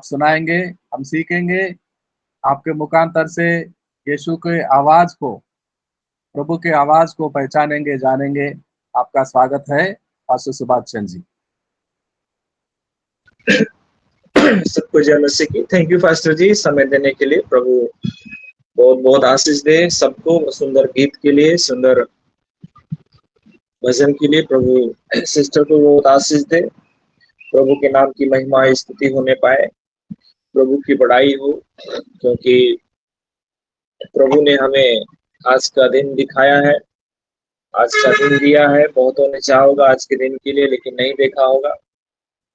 सुनाएंगे, हम सीखेंगे, आपके मुखांतर से यीशु के आवाज को, प्रभु के आवाज को पहचानेंगे, जानेंगे। आपका स्वागत है पास्टर सुभाष चंद्र जी। सबको जय मसीह की। थैंक यू पास्टर जी, समय देने के लिए। प्रभु बहुत बहुत आशीष दे सबको, सुंदर गीत के लिए, सुंदर भजन के लिए। प्रभु सिस्टर को बहुत आशीष दे। प्रभु के नाम की महिमा स्तुति होने पाए, प्रभु की बड़ाई हो, क्योंकि प्रभु ने हमें आज का दिन दिखाया है, आज का दिन दिया है। बहुतों ने चाहा होगा आज के दिन के लिए, लेकिन नहीं देखा होगा।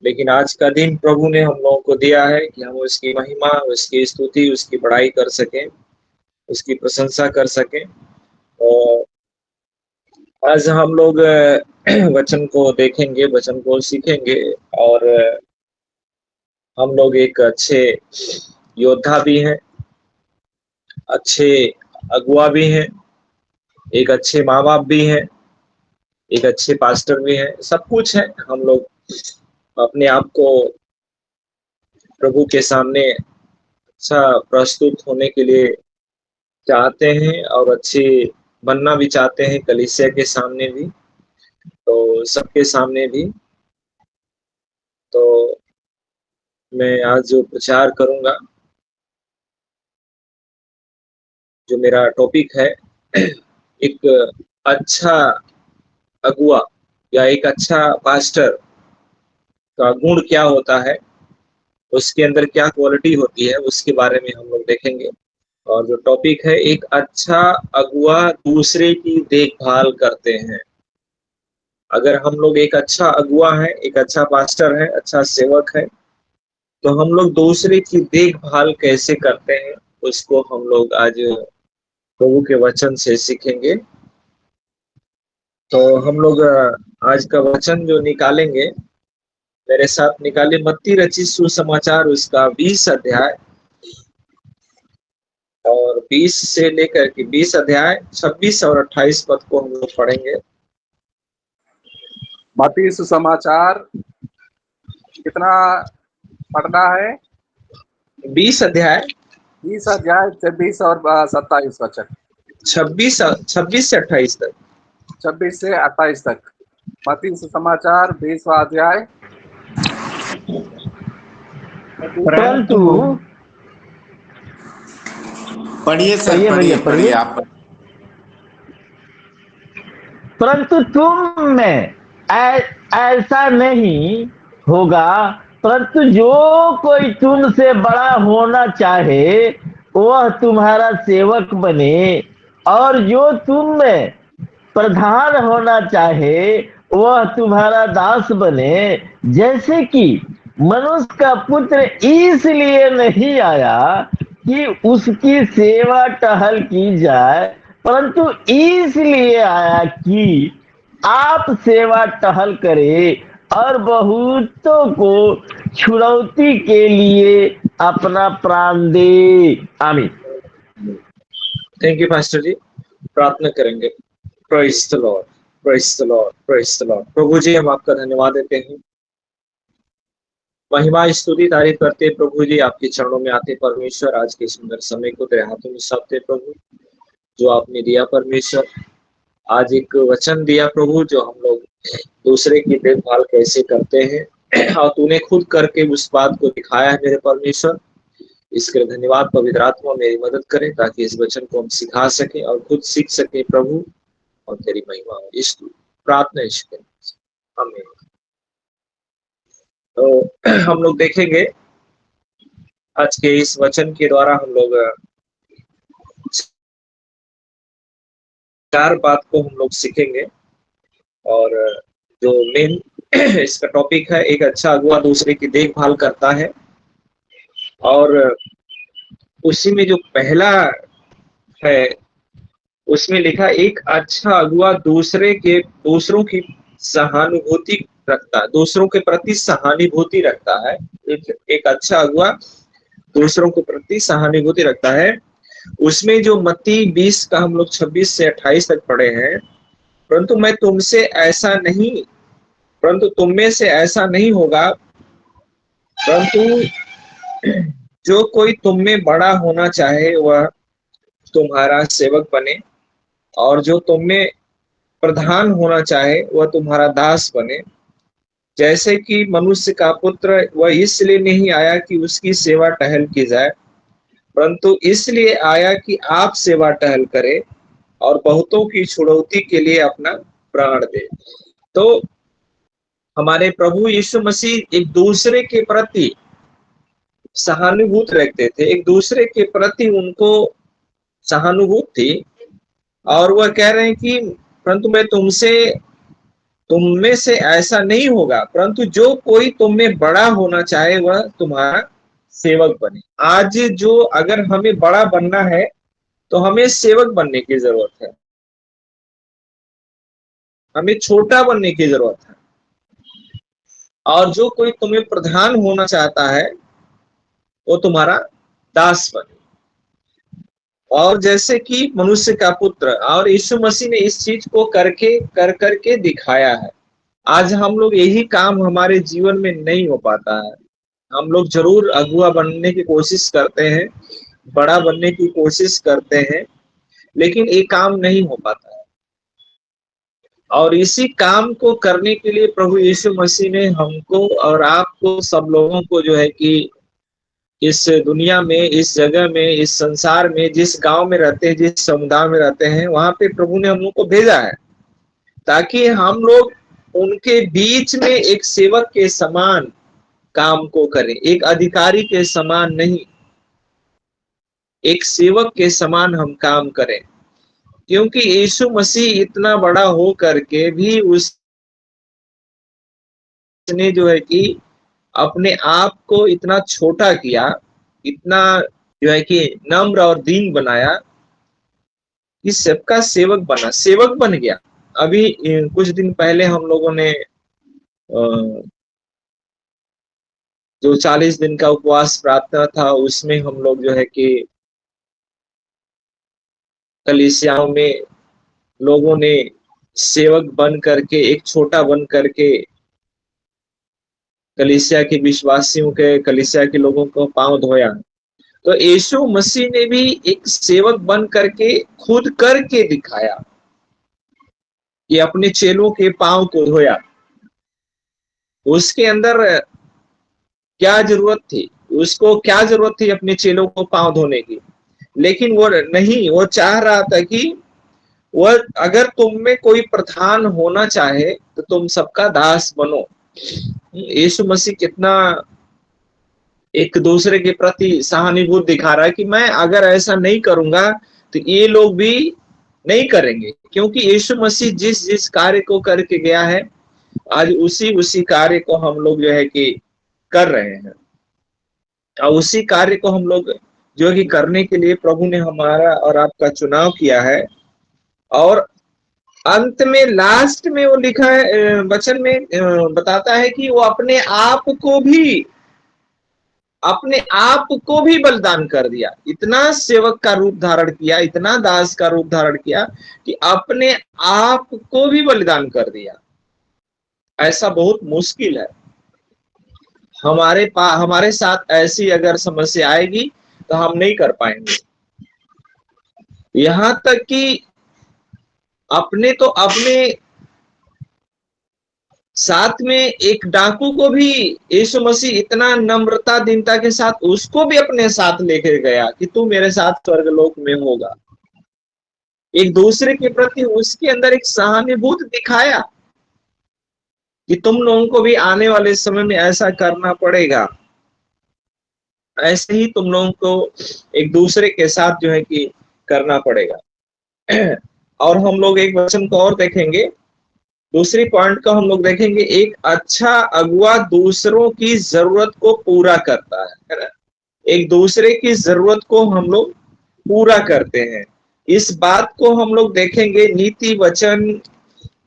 लेकिन आज का दिन प्रभु ने हम लोगों को दिया है कि हम उसकी महिमा, उसकी स्तुति, उसकी बड़ाई कर सकें, उसकी प्रशंसा कर सकें। और आज हम लोग वचन को देखेंगे, वचन को सीखेंगे, और हम लोग एक अच्छे योद्धा भी हैं, अच्छे अगुआ भी हैं, एक अच्छे माँ बाप भी हैं, एक अच्छे पास्टर भी हैं, सब कुछ है। हम लोग अपने आप को प्रभु के सामने अच्छा प्रस्तुत होने के लिए चाहते हैं, और अच्छे बनना भी चाहते हैं, कलीसिया के सामने भी, तो सबके सामने भी। तो मैं आज जो प्रचार करूंगा, जो मेरा टॉपिक है, एक अच्छा अगुआ या एक अच्छा पास्टर का गुण क्या होता है, उसके अंदर क्या क्वालिटी होती है, उसके बारे में हम लोग देखेंगे। और जो टॉपिक है, एक अच्छा अगुआ दूसरे की देखभाल करते हैं। अगर हम लोग एक अच्छा अगुआ है, एक अच्छा पास्टर है, अच्छा सेवक है, तो हम लोग दूसरे की देखभाल कैसे करते हैं, उसको हम लोग आज प्रभु के वचन से सीखेंगे। तो हम लोग आज का वचन जो निकालेंगे, मेरे साथ निकाले मत्ती रचित सुसमाचार, उसका 20 अध्याय, और 20 से लेकर के 20 अध्याय 26 और 28 पद को हम लोग पढ़ेंगे। मत्ती सुसमाचार कितना पढ़ना है? 20 अध्याय 20 अध्याय 26 और 27 वचन, 26 से 28 तक। 26 से 28 तक। मत्ती सुसमाचार 20वां अध्याय। परंतु पढ़िए सर, भैया पढ़िए आप। परंतु तुम में ऐसा नहीं होगा, परंतु जो कोई तुमसे बड़ा होना चाहे वह तुम्हारा सेवक बने, और जो तुम में प्रधान होना चाहे वह तुम्हारा दास बने। जैसे कि मनुष्य का पुत्र इसलिए नहीं आया कि उसकी सेवा टहल की जाए, परंतु इसलिए आया कि आप सेवा टहल करे और बहुतों को छुड़ौती के लिए अपना प्राण दे। आमीन। Thank you pastor ji. प्रार्थना करेंगे। Praise the Lord, praise the Lord, praise the Lord. प्रभु जी, हम आपका धन्यवाद देते हैं, महिमा स्तुति तारीफ करते प्रभु जी, आपके चरणों में आते परमेश्वर। आज के सुंदर समय को तेरे हाथों में सौंपते प्रभु, जो आपने दिया परमेश्वर। आज एक वचन दिया प्रभु, जो हम लोग दूसरे की देखभाल कैसे करते हैं, और तूने खुद करके उस बात को दिखाया है मेरे परमेश्वर। इसके लिए धन्यवाद। पवित्र आत्मा मेरी मदद करे, ताकि इस वचन को हम सिखा सके और खुद सीख सके प्रभु, और तेरी महिमा हो। इस प्रार्थना इसके आमीन। तो हम लोग देखेंगे आज के इस वचन के द्वारा, हम लोग 4 बात को हम लोग सीखेंगे। और जो मेन इसका टॉपिक है, एक अच्छा अगुआ दूसरे की देखभाल करता है। और उसी में जो पहला है, उसमें लिखा एक अच्छा अगुआ दूसरों की सहानुभूति रखता है, दूसरों के प्रति सहानुभूति रखता है। एक अच्छा अगुआ दूसरों के प्रति सहानुभूति रखता है। उसमें जो मत्ती 20 का हम लोग 26 से 28 तक पढ़े हैं, परंतु तुम में से ऐसा नहीं होगा, परंतु जो कोई तुम में बड़ा होना चाहे वह तुम्हारा सेवक बने, और जो तुम में प्रधान होना चाहे वह तुम्हारा दास बने। जैसे कि मनुष्य का पुत्र वह इसलिए नहीं आया कि उसकी सेवा टहल की जाए, परंतु इसलिए आया कि आप सेवा टहल करे और बहुतों की छुड़ौती के लिए अपना प्राण दे। तो हमारे प्रभु यीशु मसीह एक दूसरे के प्रति सहानुभूत रखते थे, एक दूसरे के प्रति उनको सहानुभूति थी, और वह कह रहे हैं कि परंतु मैं तुम में से ऐसा नहीं होगा, परंतु जो कोई तुम में बड़ा होना चाहे वह तुम्हारा सेवक बने। आज जो अगर हमें बड़ा बनना है तो हमें सेवक बनने की जरूरत है, हमें छोटा बनने की जरूरत है। और जो कोई तुम्हें प्रधान होना चाहता है वो तुम्हारा दास बने। और जैसे कि मनुष्य का पुत्र, और यीशु मसीह ने इस चीज को कर करके दिखाया है। आज हम लोग यही काम हमारे जीवन में नहीं हो पाता है। हम लोग जरूर अगुआ बनने की कोशिश करते हैं, बड़ा बनने की कोशिश करते हैं, लेकिन ये काम नहीं हो पाता है। और इसी काम को करने के लिए प्रभु यीशु मसीह ने हमको और आपको, सब लोगों को जो है कि इस दुनिया में, इस जगह में, इस संसार में, जिस गांव में रहते हैं, जिस समुदाय में रहते हैं, वहां पे प्रभु ने हम लोग को भेजा है ताकि हम लोग उनके बीच में एक सेवक के समान काम को करें, एक अधिकारी के समान नहीं, एक सेवक के समान हम काम करें। क्योंकि यीशु मसीह इतना बड़ा हो करके भी उसने जो है कि अपने आप को इतना छोटा किया, इतना जो है कि नम्र और दीन बनाया कि सबका सेवक बना, सेवक बन गया। अभी कुछ दिन पहले हम लोगों ने जो 40 दिन का उपवास प्रार्थना था, उसमें हम लोग जो है कि कलीसियाओं में लोगों ने सेवक बन करके, एक छोटा बन करके कलीसिया के विश्वासियों के, कलीसिया के लोगों को पांव धोया। तो यीशु मसीह ने भी एक सेवक बन करके खुद करके दिखाया कि अपने चेलों के पांव को धोया। उसके अंदर क्या जरूरत थी, उसको क्या जरूरत थी अपने चेलों को पांव धोने की, लेकिन वो नहीं, वो चाह रहा था कि वह, अगर तुम में कोई प्रधान होना चाहे तो तुम सबका दास बनो। यीशु मसीह कितना एक दूसरे के प्रति सहानुभूति दिखा रहा है कि मैं अगर ऐसा नहीं करूंगा तो ये लोग भी नहीं करेंगे। क्योंकि यीशु मसीह जिस जिस कार्य को करके गया है, आज उसी कार्य को हम लोग जो है कि कर रहे हैं, और उसी कार्य को हम लोग जो है कि करने के लिए प्रभु ने हमारा और आपका चुनाव किया है। और अंत में, लास्ट में वो लिखा है, वचन में बताता है कि वो अपने आप को भी बलिदान कर दिया। इतना सेवक का रूप धारण किया, इतना दास का रूप धारण किया कि अपने आप को भी बलिदान कर दिया। ऐसा बहुत मुश्किल है। हमारे साथ ऐसी अगर समस्या आएगी तो हम नहीं कर पाएंगे। यहां तक कि अपने साथ में एक डाकू को भी यीशु मसीह इतना नम्रता, दीनता के साथ उसको भी अपने साथ लेकर गया कि तू मेरे साथ स्वर्गलोक में होगा। एक दूसरे के प्रति उसके अंदर एक सहानुभूति दिखाया कि तुम लोगों को भी आने वाले समय में ऐसा करना पड़ेगा, ऐसे ही तुम लोगों को एक दूसरे के साथ जो है कि करना पड़ेगा। और हम लोग एक वचन को और देखेंगे, दूसरी पॉइंट को हम लोग देखेंगे, एक अच्छा अगुआ दूसरों की जरूरत को पूरा करता है ना। एक दूसरे की जरूरत को हम लोग पूरा करते हैं। इस बात को हम लोग देखेंगे नीति वचन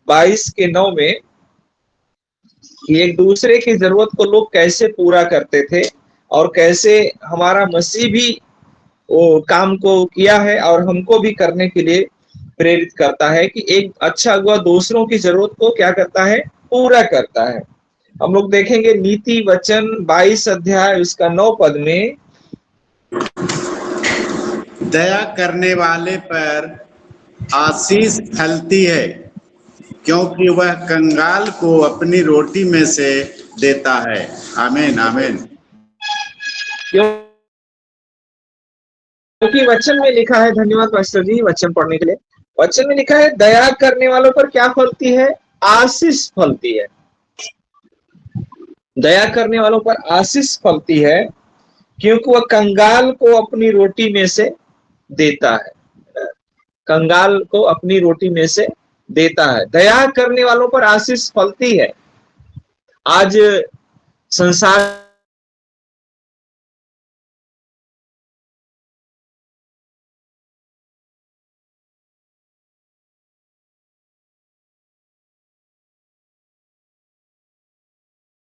22:9 में, कि एक दूसरे की जरूरत को लोग कैसे पूरा करते थे और कैसे हमारा मसीह भी वो काम को किया है और हमको भी करने के लिए प्रेरित करता है कि एक अच्छा अगुआ दूसरों की जरूरत को क्या करता है, पूरा करता है। हम लोग देखेंगे नीति वचन 22 अध्याय उसका 9 पद में, दया करने वाले पर आशीष फलती है, क्योंकि वह कंगाल को अपनी रोटी में से देता है। आमीन आमीन। क्योंकि वचन में लिखा है, धन्यवाद पास्टर जी वचन पढ़ने के लिए। वचन में लिखा है दया करने वालों पर क्या फलती है? आशीष फलती है। दया करने वालों पर आशीष फलती है, क्योंकि वह कंगाल को अपनी रोटी में से देता है। कंगाल को अपनी रोटी में से देता है। दया करने वालों पर आशीष फलती है। आज संसार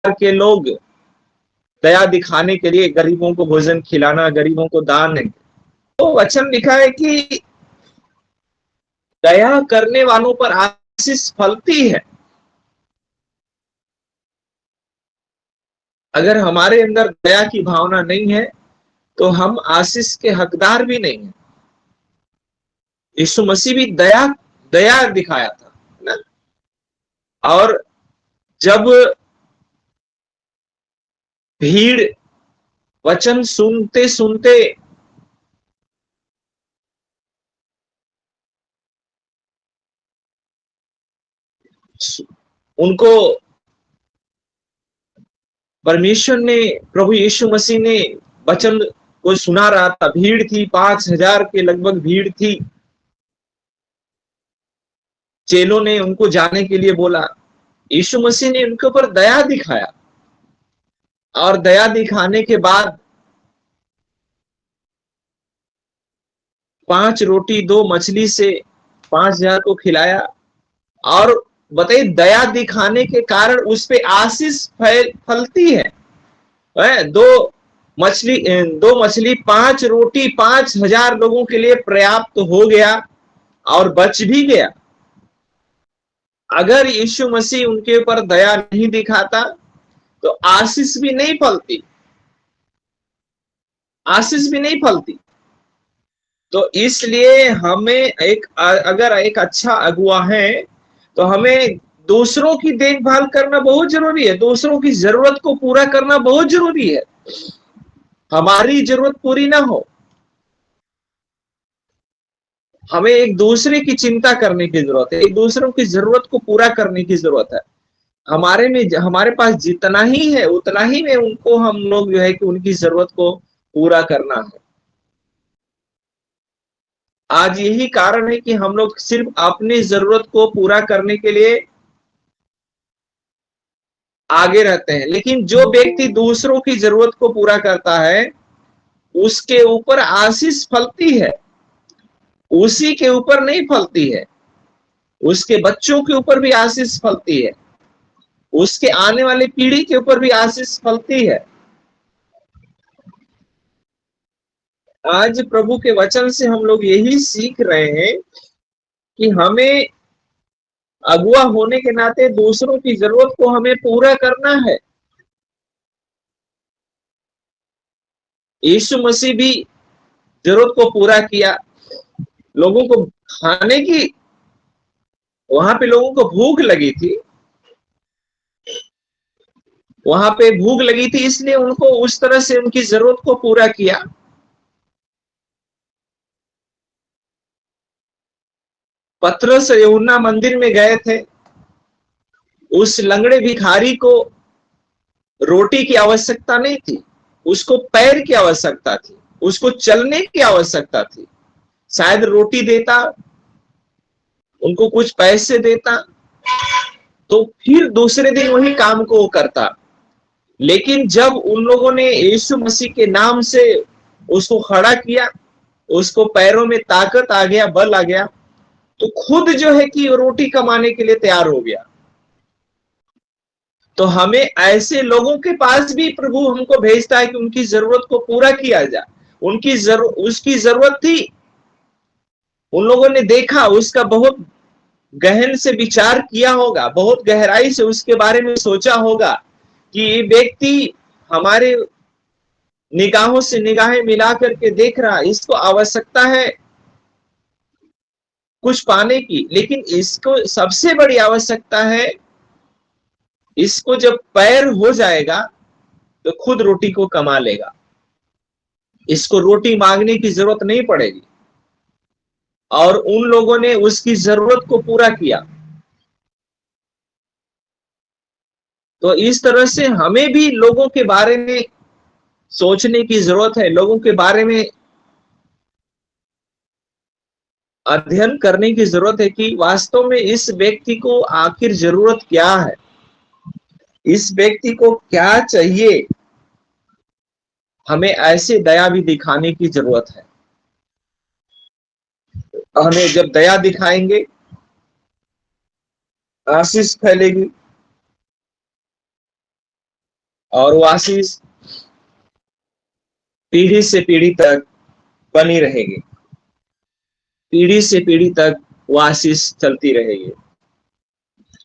के लोग दया दिखाने के लिए गरीबों को भोजन खिलाना, गरीबों को दान है। तो वचन लिखा है कि दया करने वालों पर आशीष फलती है। अगर हमारे अंदर दया की भावना नहीं है तो हम आशीष के हकदार भी नहीं है। यीशु मसीह भी दया दिखाया था ना। और जब भीड़ वचन सुनते सुनते उनको परमेश्वर ने, प्रभु यीशु मसीह ने वचन को सुना रहा था। भीड़ थी, 5000 के लगभग भीड़ थी। चेलों ने उनको जाने के लिए बोला। यीशु मसीह ने उनके ऊपर दया दिखाया, और दया दिखाने के बाद 5 रोटी 2 मछली से 5000 को खिलाया। और बताइए, दया दिखाने के कारण उस पे आशीष फलती है। 2 मछली 5 रोटी 5000 लोगों के लिए पर्याप्त हो गया और बच भी गया। अगर यीशु मसीह उनके ऊपर दया नहीं दिखाता तो आशीष भी नहीं फलती, आशीष भी नहीं फलती। तो इसलिए हमें अगर एक अच्छा अगुआ है तो हमें दूसरों की देखभाल करना बहुत जरूरी है। दूसरों की जरूरत को पूरा करना बहुत जरूरी है। हमारी जरूरत पूरी ना हो, हमें एक दूसरे की चिंता करने की जरूरत है। एक दूसरों की जरूरत को पूरा करने की जरूरत है। हमारे पास जितना ही है उतना ही में उनको हम लोग जो है कि उनकी जरूरत को पूरा करना है। आज यही कारण है कि हम लोग सिर्फ अपनी जरूरत को पूरा करने के लिए आगे रहते हैं, लेकिन जो व्यक्ति दूसरों की जरूरत को पूरा करता है उसके ऊपर आशीष फलती है। उसी के ऊपर नहीं फलती है, उसके बच्चों के ऊपर भी आशीष फलती है, उसके आने वाले पीढ़ी के ऊपर भी आशीष फलती है। आज प्रभु के वचन से हम लोग यही सीख रहे हैं कि हमें अगुआ होने के नाते दूसरों की जरूरत को हमें पूरा करना है। यीशु मसीह भी जरूरत को पूरा किया। लोगों को खाने की, वहां पे लोगों को भूख लगी थी, वहां पे भूख लगी थी, इसलिए उनको उस तरह से उनकी जरूरत को पूरा किया। पतरस और यूहन्ना मंदिर में गए थे। उस लंगड़े भिखारी को रोटी की आवश्यकता नहीं थी, उसको पैर की आवश्यकता थी, उसको चलने की आवश्यकता थी। शायद रोटी देता, उनको कुछ पैसे देता तो फिर दूसरे दिन वही काम को वो करता। लेकिन जब उन लोगों ने यीशु मसीह के नाम से उसको खड़ा किया, उसको पैरों में ताकत आ गया, बल आ गया, तो खुद जो है कि रोटी कमाने के लिए तैयार हो गया। तो हमें ऐसे लोगों के पास भी प्रभु हमको भेजता है कि उनकी जरूरत को पूरा किया जाए। उसकी जरूरत थी, उन लोगों ने देखा, उसका बहुत गहन से विचार किया होगा, बहुत गहराई से उसके बारे में सोचा होगा कि व्यक्ति हमारे निगाहों से निगाहें मिला करके देख रहा, इसको आवश्यकता है कुछ पाने की, लेकिन इसको सबसे बड़ी आवश्यकता है, इसको जब पैर हो जाएगा तो खुद रोटी को कमा लेगा, इसको रोटी मांगने की जरूरत नहीं पड़ेगी। और उन लोगों ने उसकी जरूरत को पूरा किया। तो इस तरह से हमें भी लोगों के बारे में सोचने की जरूरत है, लोगों के बारे में अध्ययन करने की जरूरत है कि वास्तव में इस व्यक्ति को आखिर जरूरत क्या है, इस व्यक्ति को क्या चाहिए। हमें ऐसे दया भी दिखाने की जरूरत है। हमें जब दया दिखाएंगे, आशीष फैलेगी, और वो आशीष पीढ़ी से पीढ़ी तक बनी रहेगी, पीढ़ी से पीढ़ी तक वो आशीष चलती रहेगी।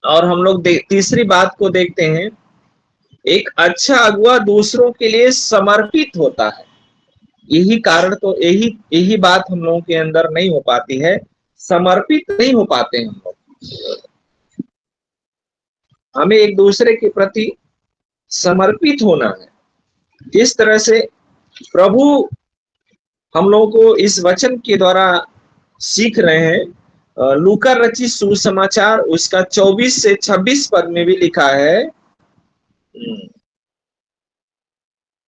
और हम लोग तीसरी बात को देखते हैं, एक अच्छा अगुआ दूसरों के लिए समर्पित होता है। यही कारण तो यही बात हम लोगों के अंदर नहीं हो पाती है, समर्पित नहीं हो पाते हैं हम लोग। हमें एक दूसरे के प्रति समर्पित होना है। इस तरह से प्रभु हम लोगों को इस वचन के द्वारा सीख रहे हैं। लूका रचित सुसमाचार उसका 24 से 26 पद में भी लिखा है,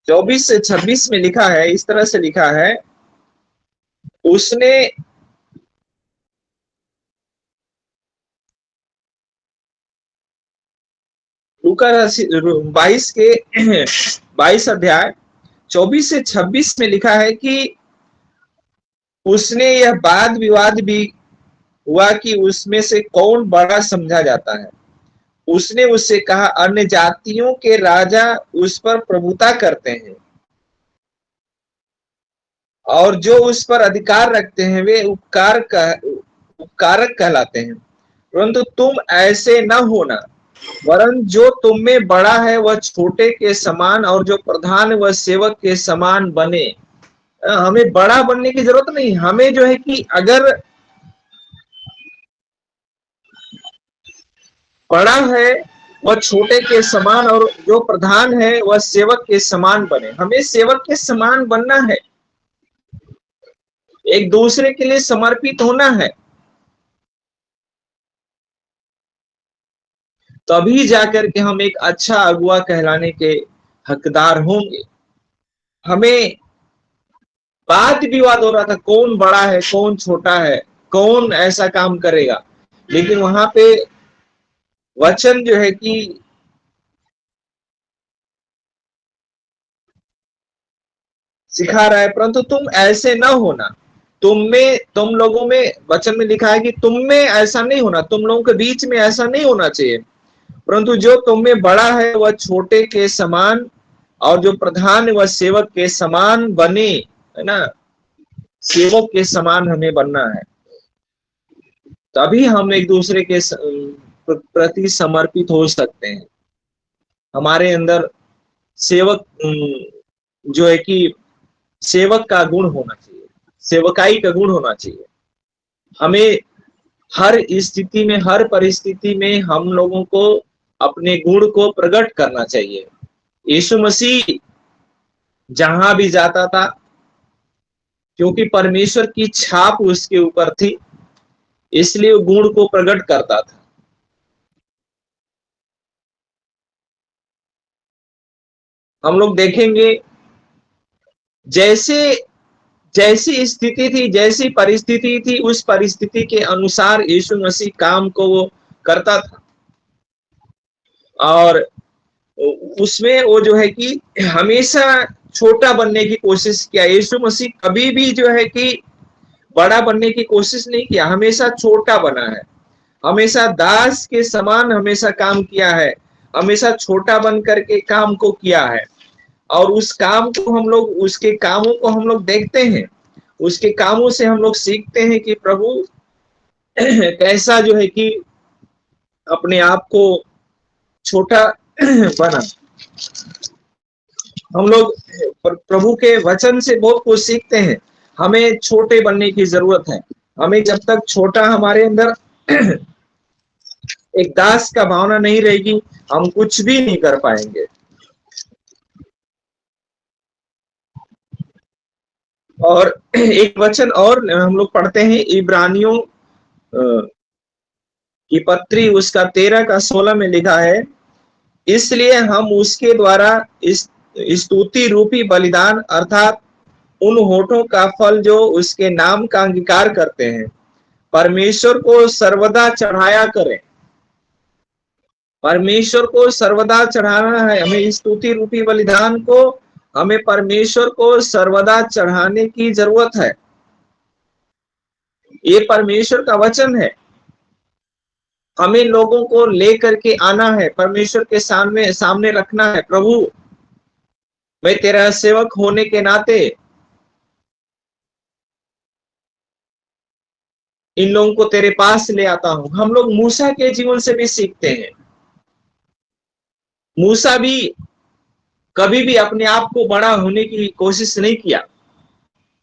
24 से 26 में लिखा है, इस तरह से लिखा है, उसने लूका 22 के 22 अध्याय 24 से 26 में लिखा है कि उसने यह वाद विवाद भी हुआ कि उसमें से कौन बड़ा समझा जाता है। उसने उससे कहा, अन्य जातियों के राजा उस पर प्रभुता करते हैं और जो उस पर अधिकार रखते हैं वे उपकारक कहलाते हैं, परंतु तुम ऐसे न होना, वरन जो तुम में बड़ा है वह छोटे के समान और जो प्रधान वह सेवक के समान बने। हमें बड़ा बनने की जरूरत नहीं, हमें जो है कि अगर बड़ा है वह छोटे के समान और जो प्रधान है वह सेवक के समान बने। हमें सेवक के समान बनना है, एक दूसरे के लिए समर्पित होना है, तभी जाकर के हम एक अच्छा अगुआ कहलाने के हकदार होंगे। हमें वाद विवाद हो रहा था, कौन बड़ा है कौन छोटा है, कौन ऐसा काम करेगा, लेकिन वहां पे वचन जो है कि सिखा रहा है, परंतु तुम ऐसे न होना, तुम लोगों में, वचन में लिखा है कि तुम में ऐसा नहीं होना, तुम लोगों के बीच में ऐसा नहीं होना चाहिए, परंतु जो तुम में बड़ा है वह छोटे के समान और जो प्रधान वह सेवक के समान बने, है ना। सेवक के समान हमें बनना है, तभी हम एक दूसरे के प्रति समर्पित हो सकते हैं। हमारे अंदर सेवक जो है कि सेवक का गुण होना चाहिए, सेवकाई का गुण होना चाहिए। हमें हर स्थिति में, हर परिस्थिति में हम लोगों को अपने गुण को प्रकट करना चाहिए। यीशु मसीह जहां भी जाता था, क्योंकि परमेश्वर की छाप उसके ऊपर थी, इसलिए वो गुण को प्रकट करता था। हम लोग देखेंगे जैसी स्थिति थी, जैसी परिस्थिति थी, उस परिस्थिति के अनुसार यीशु मसीह काम को वो करता था। और उसमें वो जो है कि हमेशा छोटा बनने की कोशिश किया। यीशु मसीह कभी भी जो है कि बड़ा बनने की कोशिश नहीं किया, हमेशा छोटा बना है, हमेशा दास के समान हमेशा काम किया है, हमेशा छोटा बन करके काम को किया है। और उस काम को हम लोग, उसके कामों को हम लोग देखते हैं, उसके कामों से हम लोग सीखते हैं कि प्रभु कैसा जो है कि अपने आप को छोटा बना। हम लोग प्रभु के वचन से बहुत कुछ सीखते हैं। हमें छोटे बनने की जरूरत है। हमें जब तक छोटा हमारे अंदर एक दास का भावना नहीं रहेगी, हम कुछ भी नहीं कर पाएंगे। और एक वचन और हम लोग पढ़ते हैं, इब्रानियों की पत्री उसका 13 का 16 में लिखा है, इसलिए हम उसके द्वारा इस स्तुति रूपी बलिदान अर्थात उन होठों का फल जो उसके नाम का अंगीकार करते हैं, परमेश्वर को सर्वदा चढ़ाया करें। परमेश्वर को सर्वदा चढ़ाना है। हमें स्तुति रूपी बलिदान को हमें परमेश्वर को सर्वदा चढ़ाने की जरूरत है। ये परमेश्वर का वचन है। हमें लोगों को लेकर के आना है, परमेश्वर के सामने रखना है। प्रभु, मैं तेरा सेवक होने के नाते इन लोगों को तेरे पास ले आता हूं। हम लोग मूसा के जीवन से भी सीखते हैं। मूसा भी कभी भी अपने आप को बड़ा होने की कोशिश नहीं किया,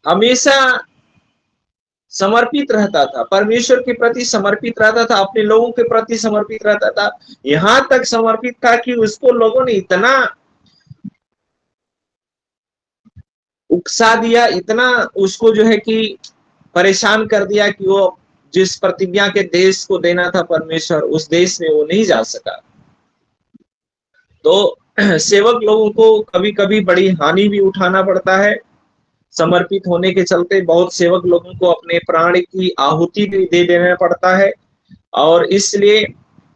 हमेशा समर्पित रहता था, परमेश्वर के प्रति समर्पित रहता था, अपने लोगों के प्रति समर्पित रहता था। यहां तक समर्पित था कि उसको लोगों ने इतना उकसा दिया, इतना उसको जो है कि परेशान कर दिया कि वो जिस प्रतिज्ञा के देश को देना था परमेश्वर, उस देश में वो नहीं जा सका। तो सेवक लोगों को कभी कभी बड़ी हानि भी उठाना पड़ता है। समर्पित होने के चलते बहुत सेवक लोगों को अपने प्राण की आहुति भी दे देना पड़ता है। और इसलिए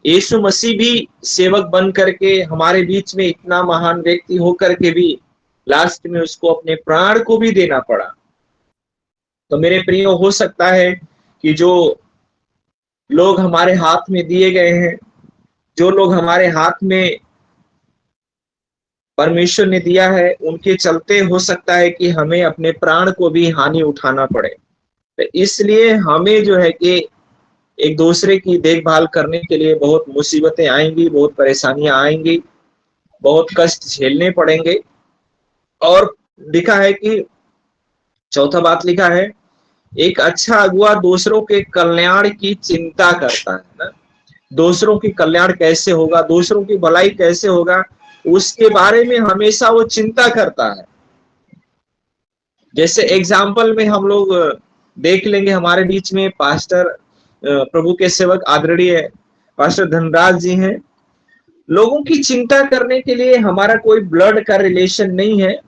यीशु मसीह भी सेवक बन करके हमारे बीच में इतना महान व्यक्ति होकर के भी लास्ट में उसको अपने प्राण को भी देना पड़ा। तो मेरे प्रियो, हो सकता है कि जो लोग हमारे हाथ में दिए गए हैं, जो लोग हमारे हाथ में परमेश्वर ने दिया है, उनके चलते हो सकता है कि हमें अपने प्राण को भी हानि उठाना पड़े। तो इसलिए हमें जो है कि एक दूसरे की देखभाल करने के लिए बहुत मुसीबतें आएंगी, बहुत परेशानियां आएंगी, बहुत कष्ट झेलने पड़ेंगे। और लिखा है कि चौथा बात लिखा है, एक अच्छा अगुआ दूसरों के कल्याण की चिंता करता है ना। दूसरों की कल्याण कैसे होगा, दूसरों की भलाई कैसे होगा, उसके बारे में हमेशा वो चिंता करता है। जैसे एग्जाम्पल में हम लोग देख लेंगे, हमारे बीच में पास्टर प्रभु के सेवक आदरणीय पास्टर धनराज जी हैं। लोगों की चिंता करने के लिए हमारा कोई ब्लड का रिलेशन नहीं है,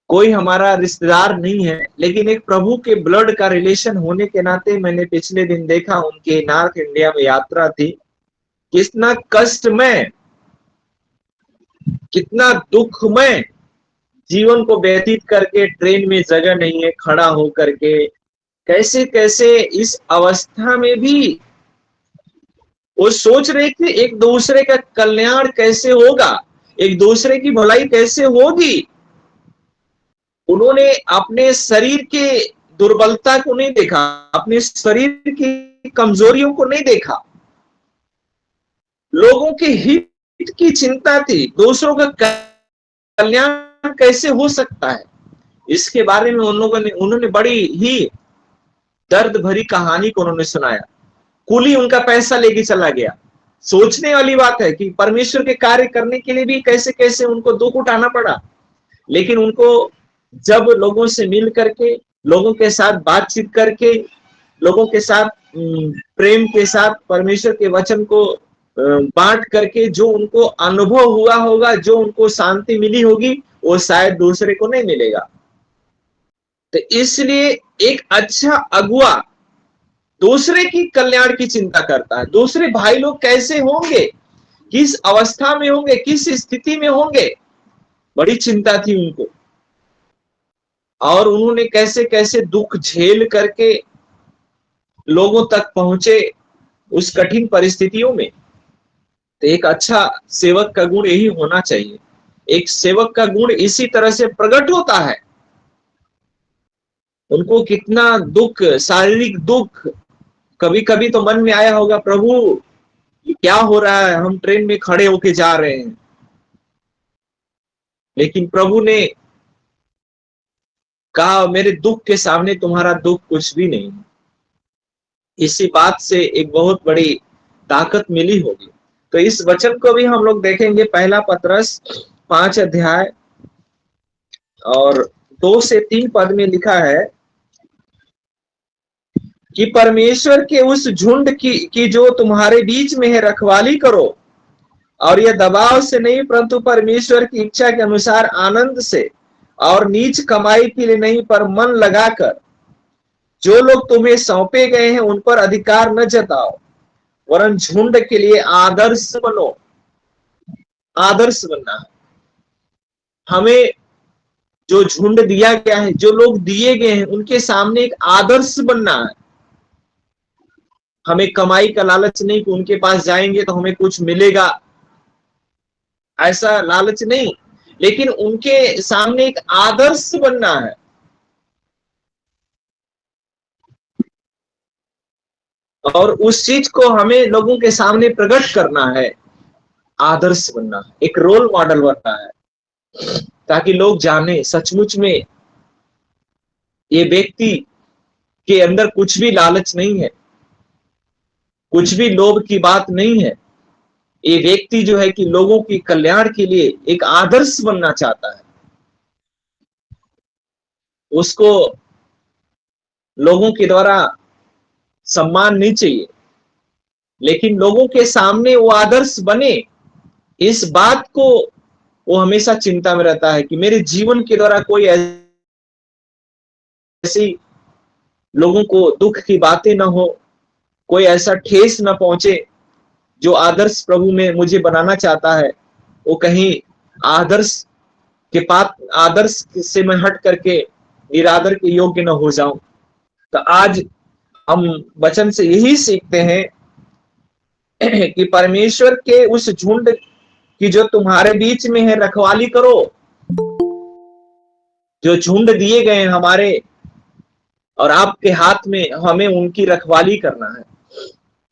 कोई हमारा रिश्तेदार नहीं है, लेकिन एक प्रभु के ब्लड का रिलेशन होने के नाते मैंने पिछले दिन देखा, उनके नॉर्थ इंडिया में यात्रा थी, कितना कष्टमय, कितना दुखमय जीवन को व्यतीत करके ट्रेन में जगह नहीं है, खड़ा होकर के कैसे कैसे इस अवस्था में भी वो सोच रहे थे एक दूसरे का कल्याण कैसे होगा, एक दूसरे की भलाई कैसे होगी। उन्होंने अपने शरीर के दुर्बलता को नहीं देखा, अपने शरीर की कमजोरियों को नहीं देखा, लोगों के हित की चिंता थी, दूसरों का कल्याण कैसे हो सकता है, इसके बारे में उन्होंने बड़ी ही दर्द भरी कहानी को उन्होंने सुनाया। कुली उनका पैसा लेके चला गया। सोचने वाली बात है कि परमेश्वर के कार्य करने के लिए भी कैसे कैसे उनको दुख उठाना पड़ा, लेकिन उनको जब लोगों से मिल करके, लोगों के साथ बातचीत करके, लोगों के साथ प्रेम के साथ परमेश्वर के वचन को बांट करके जो उनको अनुभव हुआ होगा, जो उनको शांति मिली होगी, वो शायद दूसरे को नहीं मिलेगा। तो इसलिए एक अच्छा अगुआ दूसरे की कल्याण की चिंता करता है। दूसरे भाई लोग कैसे होंगे, किस अवस्था में होंगे, किस स्थिति में होंगे, बड़ी चिंता थी उनको। और उन्होंने कैसे कैसे दुख झेल करके लोगों तक पहुंचे उस कठिन परिस्थितियों में। तो एक अच्छा सेवक का गुण यही होना चाहिए। एक सेवक का गुण इसी तरह से प्रकट होता है। उनको कितना दुख, शारीरिक दुख, कभी कभी तो मन में आया होगा, प्रभु कि क्या हो रहा है, हम ट्रेन में खड़े होके जा रहे हैं। लेकिन प्रभु ने कहा मेरे दुख के सामने तुम्हारा दुख कुछ भी नहीं। इसी बात से एक बहुत बड़ी ताकत मिली होगी। तो इस वचन को भी हम लोग देखेंगे, पहला पतरस 5 अध्याय और 2 से 3 पद में लिखा है कि परमेश्वर के उस झुंड की जो तुम्हारे बीच में है रखवाली करो, और यह दबाव से नहीं परंतु परमेश्वर की इच्छा के अनुसार आनंद से और नीच कमाई के लिए नहीं पर मन लगाकर जो लोग तुम्हें सौंपे गए हैं उन पर अधिकार न जताओ, वरन झुंड के लिए आदर्श बनो। आदर्श बनना है हमें। जो झुंड दिया गया है, जो लोग दिए गए हैं, उनके सामने एक आदर्श बनना है। हमें कमाई का लालच नहीं कि उनके पास जाएंगे तो हमें कुछ मिलेगा, ऐसा लालच नहीं, लेकिन उनके सामने एक आदर्श बनना है। और उस चीज को हमें लोगों के सामने प्रकट करना है, आदर्श बनना, एक रोल मॉडल बनना है, ताकि लोग जाने सचमुच में ये व्यक्ति के अंदर कुछ भी लालच नहीं है, कुछ भी लोभ की बात नहीं है। ये व्यक्ति जो है कि लोगों की कल्याण के लिए एक आदर्श बनना चाहता है। उसको लोगों के द्वारा सम्मान नहीं चाहिए, लेकिन लोगों के सामने वो आदर्श बने, इस बात को वो हमेशा चिंता में रहता है कि मेरे जीवन के द्वारा कोई ऐसी लोगों को दुख की बातें ना हो, कोई ऐसा ठेस ना पहुंचे। जो आदर्श प्रभु में मुझे बनाना चाहता है वो कहीं आदर्श से मैं हट करके निरादर के योग्य न हो जाऊं। तो आज हम वचन से यही सीखते हैं कि परमेश्वर के उस झुंड की जो तुम्हारे बीच में है रखवाली करो। जो झुंड दिए गए हैं हमारे और आपके हाथ में, हमें उनकी रखवाली करना है।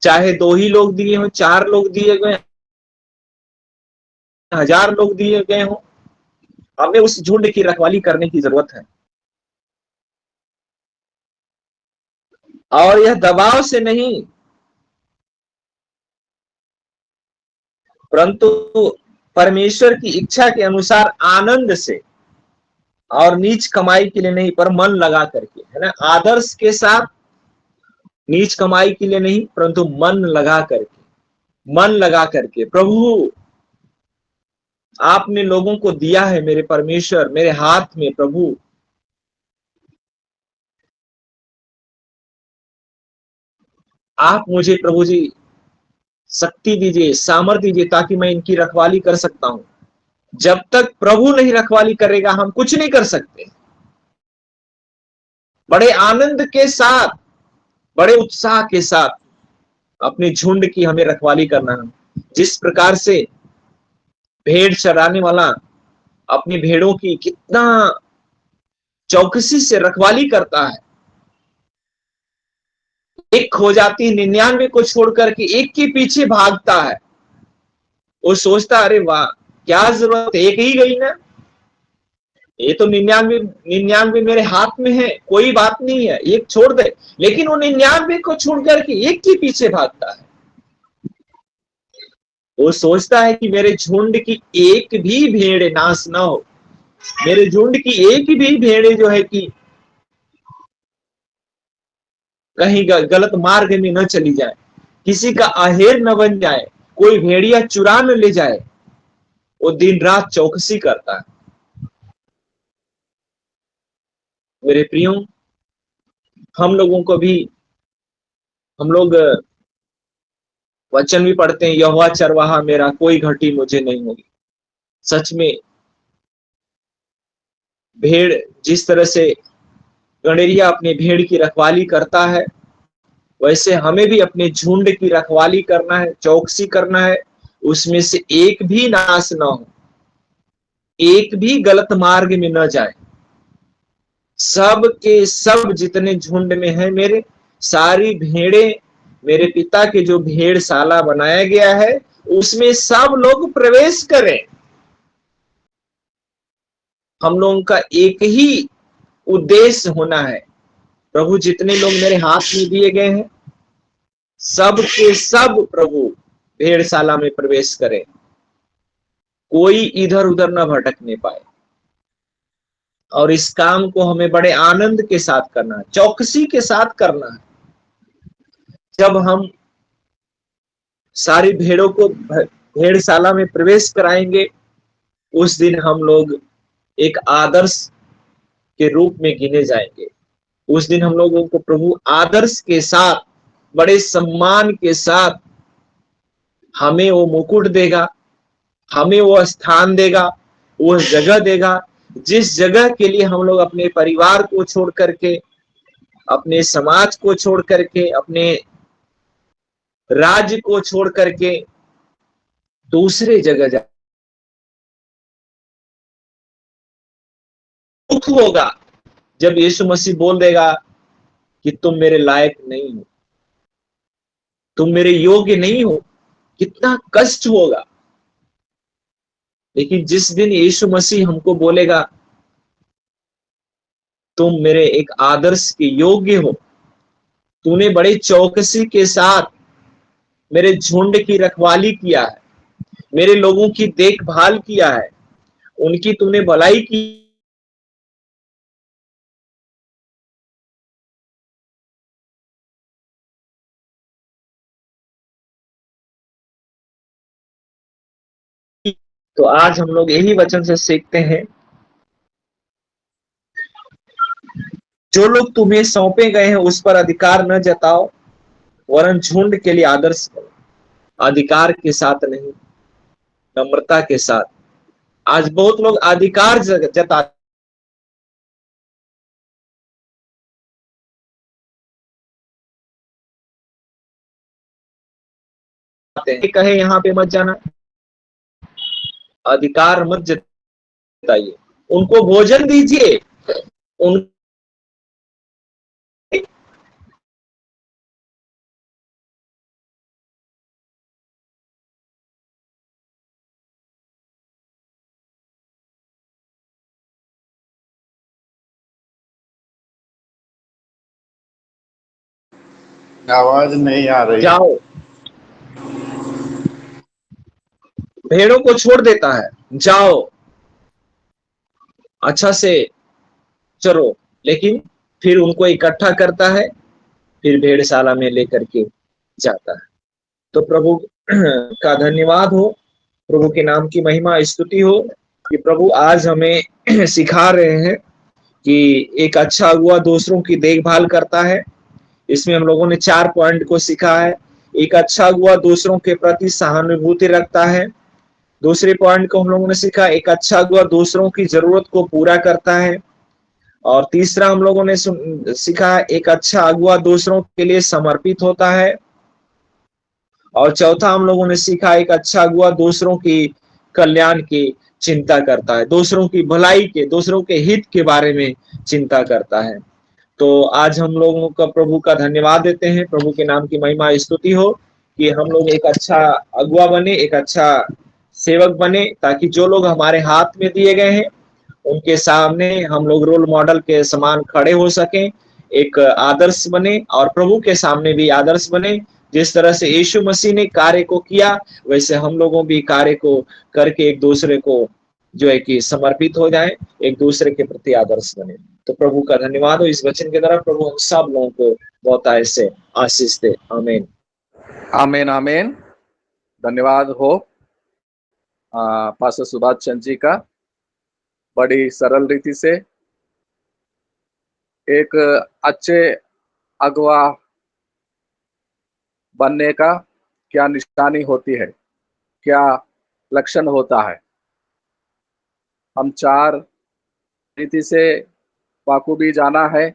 चाहे 2 ही लोग दिए हो, 4 लोग दिए गए, 1000 लोग दिए गए हो, हमें उस झुंड की रखवाली करने की जरूरत है। और यह दबाव से नहीं परंतु परमेश्वर की इच्छा के अनुसार आनंद से और नीच कमाई के लिए नहीं पर मन लगा करके, है ना। आदर्श के साथ, नीच कमाई के लिए नहीं परंतु मन लगा करके। प्रभु आपने लोगों को दिया है मेरे परमेश्वर, मेरे हाथ में प्रभु, आप मुझे प्रभु जी शक्ति दीजिए, सामर्थ्य दीजिए ताकि मैं इनकी रखवाली कर सकता हूं। जब तक प्रभु नहीं रखवाली करेगा हम कुछ नहीं कर सकते। बड़े आनंद के साथ, बड़े उत्साह के साथ अपने झुंड की हमें रखवाली करना है। जिस प्रकार से भेड़ चराने वाला अपनी भेड़ों की कितना चौकसी से रखवाली करता है, एक खो जाती 99 को छोड़कर के एक के पीछे भागता है। वो सोचता अरे वाह क्या जरूरत है, एक ही गई ना, ये तो 99 मेरे हाथ में है, कोई बात नहीं है, एक छोड़ दे। लेकिन वो 99 को छोड़ करके एक के पीछे भागता है। वो सोचता है कि मेरे झुंड की एक भी भेड़ नाश ना हो, मेरे झुंड की एक भी भेड़ जो है कि कहीं गलत मार्ग में न चली जाए, किसी का आहेर न बन जाए, कोई भेड़िया चुरा न ले जाए। वो दिन रात चौकसी करता है। मेरे प्रियो, हम लोगों को भी, हम लोग वचन भी पढ़ते हैं, यहोवा चरवाहा मेरा, कोई घटी मुझे नहीं होगी। सच में भेड़ जिस तरह से गणेरिया अपने भेड़ की रखवाली करता है, वैसे हमें भी अपने झुंड की रखवाली करना है, चौकसी करना है, उसमें से एक भी नाश ना हो, एक भी गलत मार्ग में न जाए। सब के सब जितने झुंड में है मेरे, सारी भेड़ें मेरे पिता के जो भेड़शाला बनाया गया है उसमें सब लोग प्रवेश करें। हम लोगों का एक ही उद्देश्य होना है, प्रभु जितने लोग मेरे हाथ में दिए गए हैं सब के सब प्रभु भेड़शाला में प्रवेश करें, कोई इधर उधर न भटकने पाए। और इस काम को हमें बड़े आनंद के साथ करना है, चौकसी के साथ करना है। जब हम सारी भेड़ों को भेड़शाला में प्रवेश कराएंगे उस दिन हम लोग एक आदर्श के रूप में गिने जाएंगे। उस दिन हम लोगों को प्रभु आदर्श के साथ, बड़े सम्मान के साथ हमें वो मुकुट देगा, हमें वो स्थान देगा, वो जगह देगा जिस जगह के लिए हम लोग अपने परिवार को छोड़ करके, अपने समाज को छोड़ करके, अपने राज्य को छोड़ करके दूसरे जगह जा। दुख होगा जब यीशु मसीह बोल देगा कि तुम मेरे लायक नहीं हो, तुम मेरे योग्य नहीं हो। कितना कष्ट होगा। लेकिन जिस दिन यीशु मसीह हमको बोलेगा तुम मेरे एक आदर्श के योग्य हो, तूने बड़े चौकसी के साथ मेरे झुंड की रखवाली किया है, मेरे लोगों की देखभाल किया है, उनकी तूने भलाई की, तो आज हम लोग यही वचन से सीखते हैं, जो लोग तुम्हें सौंपे गए हैं उस पर अधिकार न जताओ, वरन झुंड के लिए आदर्श बनो। अधिकार के साथ नहीं, नम्रता के साथ। आज बहुत लोग अधिकार जताते हैं, कहे यहाँ पे मत जाना, अधिकार मत जताइए, उनको भोजन दीजिए, उन आवाज नहीं आ रही। जाओ। भेड़ों को छोड़ देता है, जाओ अच्छा से चलो, लेकिन फिर उनको इकट्ठा करता है, फिर भेड़शाला में लेकर के जाता है। तो प्रभु का धन्यवाद हो, प्रभु के नाम की महिमा स्तुति हो कि प्रभु आज हमें सिखा रहे हैं कि एक अच्छा अगुआ दूसरों की देखभाल करता है। इसमें हम लोगों ने 4 पॉइंट को सीखा है। एक अच्छा अगुआ दूसरों के प्रति सहानुभूति रखता है। दूसरे पॉइंट को हम लोगों ने सीखा, एक अच्छा अगुआ दूसरों की जरूरत को पूरा करता है। और तीसरा हम लोगों ने सीखा, एक अच्छा अगुआ दूसरों के लिए समर्पित होता है। और चौथा हम लोगों ने सीखा, एक अच्छा अगुआ दूसरों की कल्याण की चिंता करता है, दूसरों की भलाई के, दूसरों के हित के बारे में चिंता करता है। तो आज हम लोगों का प्रभु का धन्यवाद देते हैं, प्रभु के नाम की महिमा स्तुति हो कि हम लोग एक अच्छा अगुआ बने, एक अच्छा सेवक बने, ताकि जो लोग हमारे हाथ में दिए गए हैं उनके सामने हम लोग रोल मॉडल के समान खड़े हो सकें, एक आदर्श बने और प्रभु के सामने भी आदर्श बने। जिस तरह से यीशु मसीह ने कार्य को किया वैसे हम लोगों भी कार्य को करके एक दूसरे को जो है कि समर्पित हो जाए, एक दूसरे के प्रति आदर्श बने। तो प्रभु का धन्यवाद हो इस वचन के द्वारा। प्रभु हम सब लोगों को बहुत ऐसे आशीष दे। आमीन आमीन आमीन। धन्यवाद हो पास्टर सुभाष चंद जी का, बड़ी सरल रीति से एक अच्छे अगवा बनने का क्या निशानी होती है, क्या लक्षण होता है, हम 4 रीति से बाखूबी जाना है।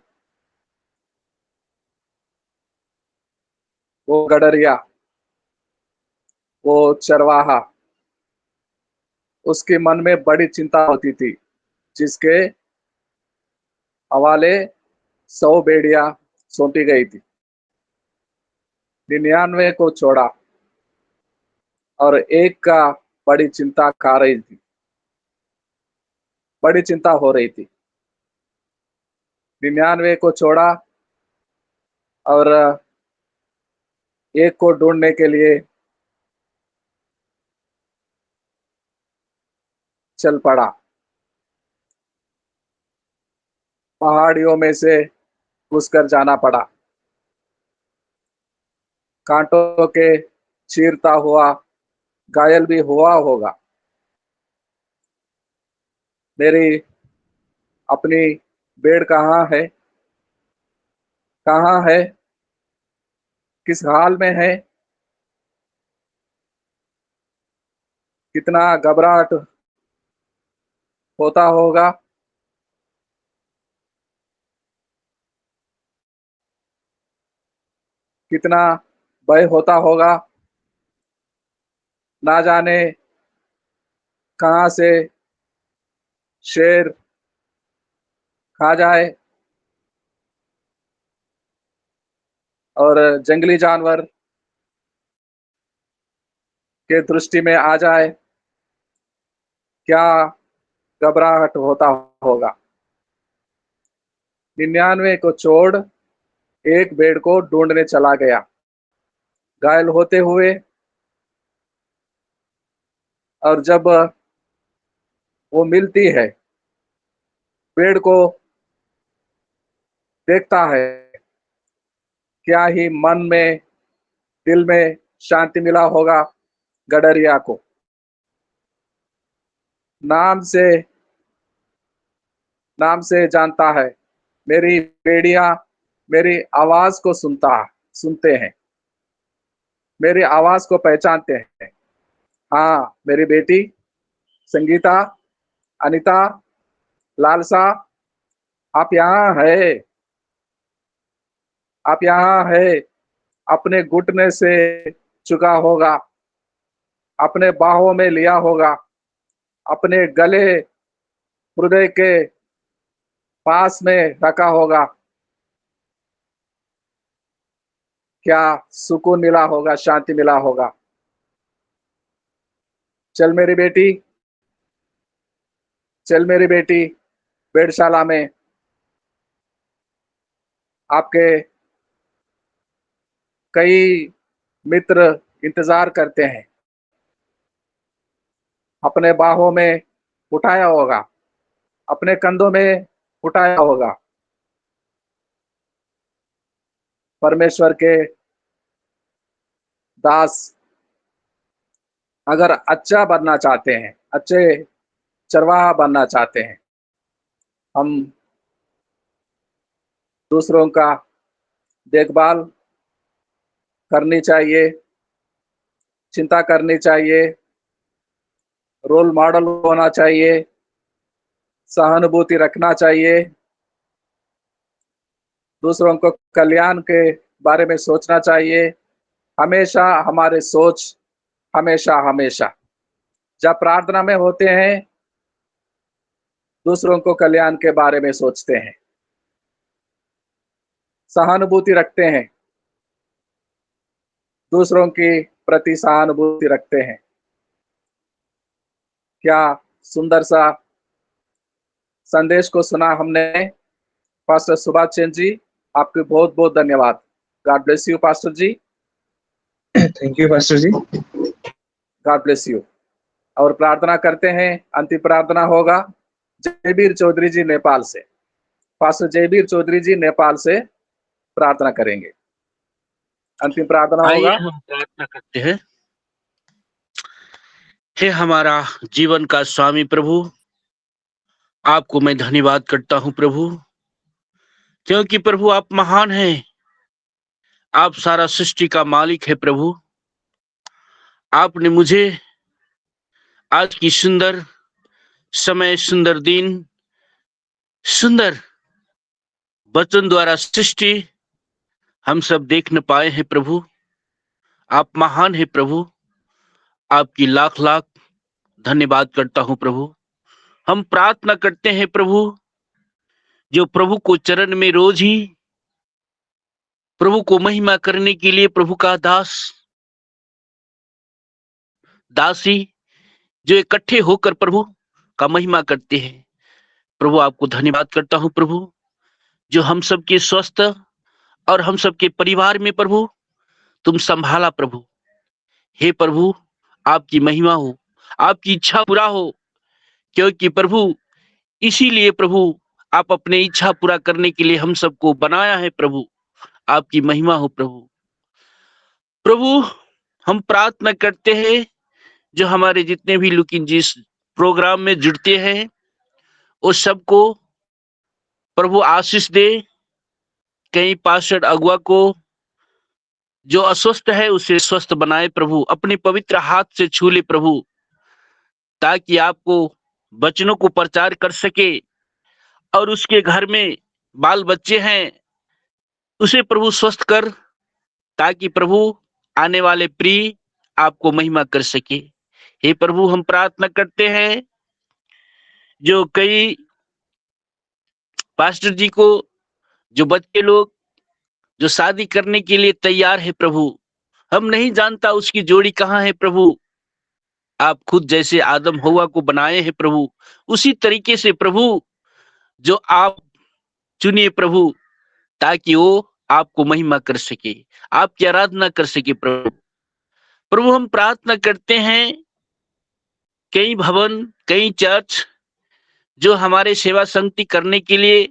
वो गडरिया, वो चरवाहा, उसके मन में बड़ी चिंता होती थी, जिसके हवाले 100 भेड़िया सौंपी गई थी। 99 को छोड़ा और एक का बड़ी चिंता खा रही थी, बड़ी चिंता हो रही थी। 99 को छोड़ा और एक को ढूंढने के लिए चल पड़ा। पहाड़ियों में से घुसकर जाना पड़ा, कांटों के चीरता हुआ, घायल भी हुआ होगा। मेरी अपनी भेड़ कहाँ है, कहाँ है, किस हाल में है? कितना घबराहट होता होगा। कितना भय होता होगा। ना जाने कहाँ से शेर खा जाए और जंगली जानवर के दृष्टि में आ जाए, क्या घबराहट होता होगा। 99 को छोड़ एक भेड़ को ढूंढने चला गया, घायल होते हुए। और जब वो मिलती है, भेड़ को देखता है, क्या ही मन में, दिल में शांति मिला होगा गडरिया को। नाम से जानता है, मेरी भेड़िया मेरी आवाज को सुनते हैं, मेरी आवाज को पहचानते हैं। हाँ, मेरी बेटी संगीता, अनीता, लालसा, आप यहाँ है, आप यहाँ है। अपने घुटने से चुका होगा, अपने बाहों में लिया होगा, अपने गले हृदय के पास में रखा होगा। क्या सुकून मिला होगा, शांति मिला होगा। चल मेरी बेटी, चल मेरी बेटी, वेधशाला में आपके कई मित्र इंतजार करते हैं। अपने बाहों में उठाया होगा, अपने कंधों में उठाया होगा। परमेश्वर के दास अगर अच्छा बनना चाहते हैं, अच्छे चरवाहा बनना चाहते हैं, हम दूसरों का देखभाल करनी चाहिए, चिंता करनी चाहिए, रोल मॉडल होना चाहिए, सहानुभूति रखना चाहिए, दूसरों को कल्याण के बारे में सोचना चाहिए। हमेशा हमारे सोच, हमेशा हमेशा जब प्रार्थना में होते हैं, दूसरों को कल्याण के बारे में सोचते हैं, सहानुभूति रखते हैं, दूसरों की प्रति सहानुभूति रखते हैं। क्या सुंदर सा संदेश को सुना हमने। पास्टर सुभाष चंद जी, आपके बहुत बहुत धन्यवाद। God bless you pastor ji, thank you pastor ji. God bless you. और प्रार्थना करते हैं, अंतिम प्रार्थना होगा जयबीर चौधरी जी नेपाल से। पास्टर जयबीर चौधरी जी नेपाल से प्रार्थना करेंगे, अंतिम प्रार्थना आइए होगा। हम प्रार्थना करते हैं। हे हमारा जीवन का स्वामी प्रभु, आपको मैं धन्यवाद करता हूं प्रभु, क्योंकि प्रभु आप महान हैं, आप सारा सृष्टि का मालिक है प्रभु। आपने मुझे आज की सुंदर समय, सुंदर दिन, सुंदर वचन द्वारा सृष्टि हम सब देख न पाए हैं प्रभु। आप महान है प्रभु, आपकी लाख लाख धन्यवाद करता हूं प्रभु। हम प्रार्थना करते हैं प्रभु, जो प्रभु को चरण में रोज ही प्रभु को महिमा करने के लिए प्रभु का दास दासी जो इकट्ठे होकर प्रभु का महिमा करते हैं। प्रभु आपको धन्यवाद करता हूं प्रभु, जो हम सबके स्वस्थ और हम सबके परिवार में प्रभु तुम संभाला प्रभु। हे प्रभु, आपकी महिमा हो, आपकी इच्छा पूरा हो, क्योंकि प्रभु इसीलिए प्रभु आप अपने इच्छा पूरा करने के लिए हम सबको बनाया है प्रभु। आपकी महिमा हो प्रभु। प्रभु हम प्रार्थना करते हैं जो हमारे जितने भी लोग जिस प्रोग्राम में जुड़ते हैं उस सबको प्रभु आशीष दे। कई पास्टर अगुआ को जो अस्वस्थ है उसे स्वस्थ बनाए प्रभु, अपने पवित्र हाथ से छू ले प्रभु, ताकि आपको वचनों को प्रचार कर सके और उसके घर में बाल बच्चे हैं उसे प्रभु स्वस्थ कर, ताकि प्रभु आने वाले प्रिय आपको महिमा कर सके। हे प्रभु हम प्रार्थना करते हैं जो कई पास्टर जी को जो बच्चे लोग जो शादी करने के लिए तैयार है प्रभु, हम नहीं जानता उसकी जोड़ी कहाँ है प्रभु। आप खुद जैसे आदम हव्वा को बनाए हैं प्रभु, उसी तरीके से प्रभु जो आप चुनिए प्रभु, ताकि वो आपको महिमा कर सके, आपकी आराधना कर सके प्रभु। प्रभु हम प्रार्थना करते हैं कई भवन कई चर्च जो हमारे सेवा संगति करने के लिए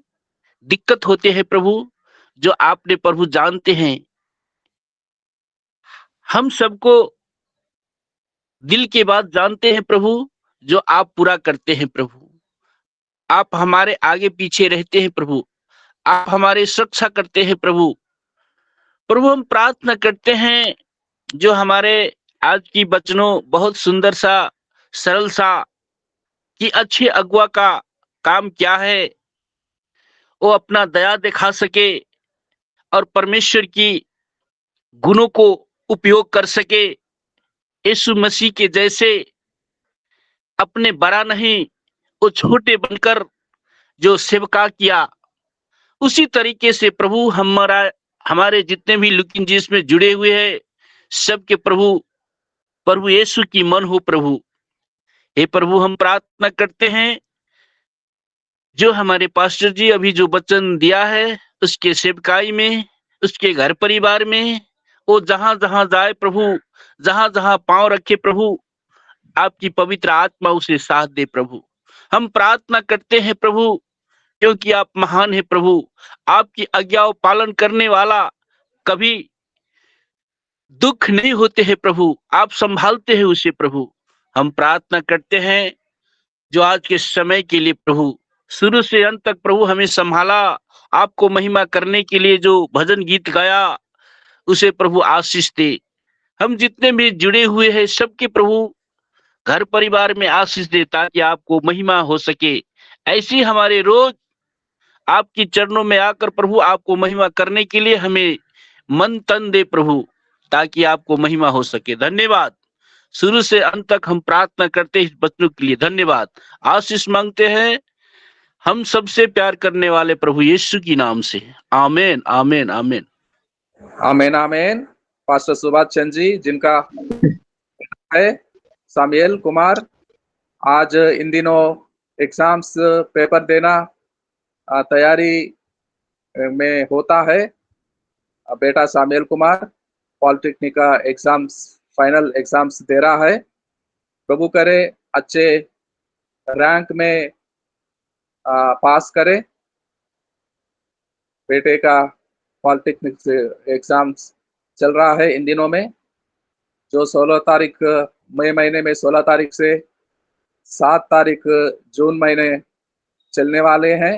दिक्कत होते हैं प्रभु, जो आपने प्रभु जानते हैं, हम सबको दिल के बात जानते हैं प्रभु, जो आप पूरा करते हैं प्रभु। आप हमारे आगे पीछे रहते हैं प्रभु, आप हमारे सुरक्षा करते हैं प्रभु। प्रभु हम प्रार्थना करते हैं जो हमारे आज की वचनों बहुत सुंदर सा सरल सा कि अच्छे अगुआ का काम क्या है, वो अपना दया दिखा सके और परमेश्वर की गुणों को उपयोग कर सके। यीशु मसीह के जैसे अपने बड़ा नहीं, वो छोटे बनकर जो सेवका किया, उसी तरीके से प्रभु हमारे जितने भी लुकिन जिसमें जुड़े हुए हैं सबके प्रभु यीशु की मन हो प्रभु। हे प्रभु हम प्रार्थना करते हैं जो हमारे पास्टर जी अभी जो वचन दिया है उसके सेवकाई में, उसके घर परिवार में, वो जहां जहां जाए प्रभु, जहां जहां पांव रखे प्रभु, आपकी पवित्र आत्मा उसे साथ दे प्रभु। हम प्रार्थना करते हैं प्रभु, क्योंकि आप महान है प्रभु, आपकी आज्ञाओं पालन करने वाला कभी दुख नहीं होते हैं प्रभु, आप संभालते हैं उसे प्रभु। हम प्रार्थना करते हैं जो आज के समय के लिए प्रभु शुरू से अंत तक प्रभु हमें संभाला, आपको महिमा करने के लिए जो भजन गीत गाया उसे प्रभु आशीष दे। हम जितने भी जुड़े हुए हैं सबके प्रभु घर परिवार में आशीष दे, ताकि आपको महिमा हो सके। ऐसी हमारे रोज आपकी चरणों में आकर प्रभु आपको महिमा करने के लिए हमें मन तन दे प्रभु, ताकि आपको महिमा हो सके। धन्यवाद, शुरू से अंत तक हम प्रार्थना करते हैं इस बच्चों के लिए। धन्यवाद, आशीष मांगते हैं हम सबसे प्यार करने वाले प्रभु यीशु की नाम से। आमीन आमीन आमीन आमीन आमीन। पास्टर सुभाष चंद जी जिनका है सामुएल कुमार, आज इन दिनों एग्जाम्स पेपर देना तैयारी में होता है। बेटा सामुएल कुमार पॉलिटेक्निक का एग्जाम्स फाइनल एग्जाम्स दे रहा है। प्रभु करे अच्छे रैंक में पास करे। बेटे का पॉलिटेक्निक से एग्जाम्स चल रहा है इन दिनों में, जो 16 तारीख मई महीने में 16 तारीख से 7 तारीख जून महीने चलने वाले हैं।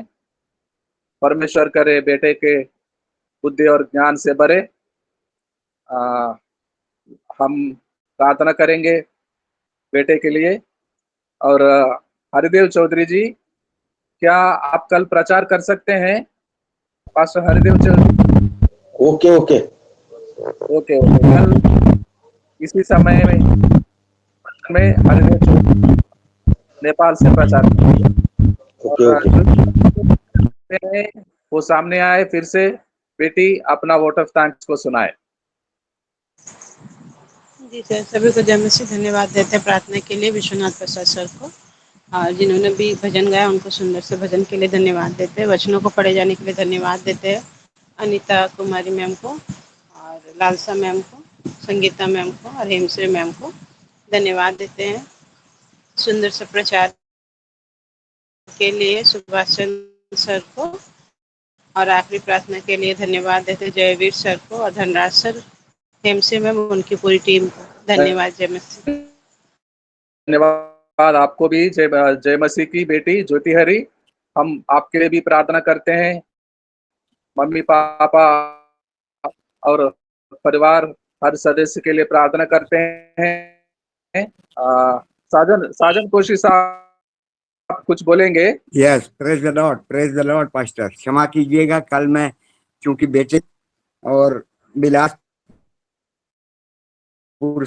परमेश्वर करे बेटे के बुद्धि और ज्ञान से भरे। हम प्रार्थना करेंगे बेटे के लिए। और हरिदेव चौधरी जी, क्या आप कल प्रचार कर सकते हैं? Pastor Haridev Chaudhary. Okay okay okay okay, कल इसी समय में हरिदेव चौधरी नेपाल से प्रचार करेंगे। ओके ओके वो सामने आए फिर से बेटी अपना वोट ऑफ थैंक्स को सुनाए। जी सर, सभी को जय मसीह। धन्यवाद देते हैं प्रार्थना के लिए विश्वनाथ प्रसाद सर को, और जिन्होंने भी भजन गाया उनको सुंदर से भजन के लिए धन्यवाद देते हैं। वचनों को पढ़े जाने के लिए धन्यवाद देते हैं अनीता कुमारी मैम को, और लालसा मैम को, संगीता मैम को और हेमश्री मैम को धन्यवाद देते हैं। सुंदर से प्रचार के लिए सुभाष चंद्र सर को, और आखिरी प्रार्थना के लिए धन्यवाद देते हैं जयवीर सर को और धनराज सर, हेमश्री मैम, उनकी पूरी टीम को धन्यवाद। जय मसीह। धन्यवाद आपको भी। जय मसीह की बेटी ज्योति हरी, हम आपके लिए भी प्रार्थना करते हैं। मम्मी पापा और परिवार हर सदस्य के लिए प्रार्थना करते हैं। साजन कोशी साहब कुछ बोलेंगे? Yes, praise the Lord pastor. क्षमा कीजिएगा, कल मैं चूंकि बेटे और बिलासपुर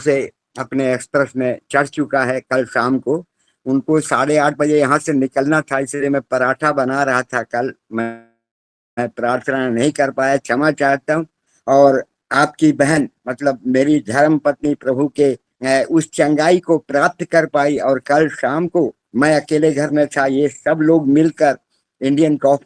से अपने एक्सप्रेस में चढ़ चुका है कल शाम को, उनको 8:30 बजे यहाँ से निकलना था, इसलिए मैं पराठा बना रहा था। कल मैं प्रार्थना नहीं कर पाया, क्षमा चाहता हूँ। और आपकी बहन मतलब मेरी धर्म पत्नी प्रभु के उस चंगाई को प्राप्त कर पाई, और कल शाम को मैं अकेले घर में था, ये सब लोग मिलकर इंडियन कॉफी